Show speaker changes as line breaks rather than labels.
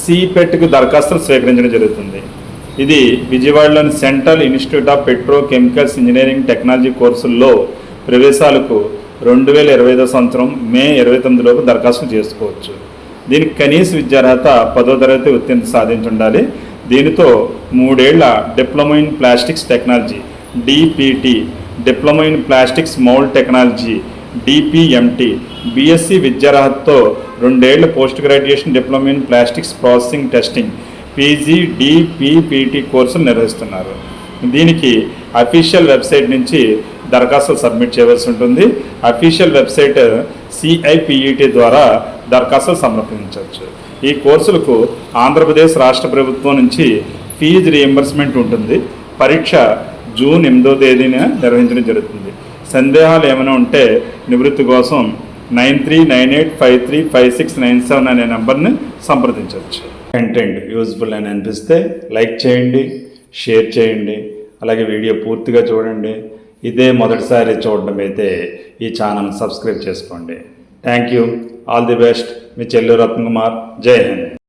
సిపెట్కు దరఖాస్తులు స్వీకరించడం జరుగుతుంది. ఇది విజయవాడలోని central institute of petrochemicals engineering technology కోర్సుల్లో ప్రవేశాలకు 2025 సంవత్సరం మే 29లోపు దరఖాస్తు చేసుకోవచ్చు. దీనికి కనీస విద్యార్హత 10వ తరగతి ఉత్తీర్ణత సాధించి ఉండాలి. దీనితో 3 ఏళ్ల diploma in plastics technology DPT, diploma in plastics mould technology DPMT, BSc విద్యార్హతతో 2 ఏళ్ల post graduation diploma in plastics processing testing PG DPPT కోర్సులు నిర్వహిస్తున్నారు. దీనికి అఫీషియల్ వెబ్సైట్ నుంచి దరఖాస్తులు సబ్మిట్ చేయవలసి ఉంటుంది. అఫీషియల్ వెబ్సైట్ CIPET ద్వారా దరఖాస్తులు సమర్పించవచ్చు. ఈ కోర్సులకు ఆంధ్రప్రదేశ్ రాష్ట్ర ప్రభుత్వం నుంచి ఫీజు రీఎంబర్స్మెంట్ ఉంటుంది. పరీక్ష జూన్ 8వ తేదీన నిర్వహించడం జరుగుతుంది. సందేహాలు ఏమైనా ఉంటే నివృత్తి కోసం 9398535697 అనే నెంబర్ని సంప్రదించవచ్చు. కంటెంట్ యూజ్ఫుల్ అని అనిపిస్తే లైక్ చేయండి, షేర్ చేయండి, అలాగే వీడియో పూర్తిగా చూడండి. ఇదే మొదటిసారి చూడడం అయితే ఈ ఛానల్ సబ్స్క్రైబ్ చేసుకోండి. Thank you. All the best. మీ చెల్లూరు రత్నకుమార్. జై హింద్.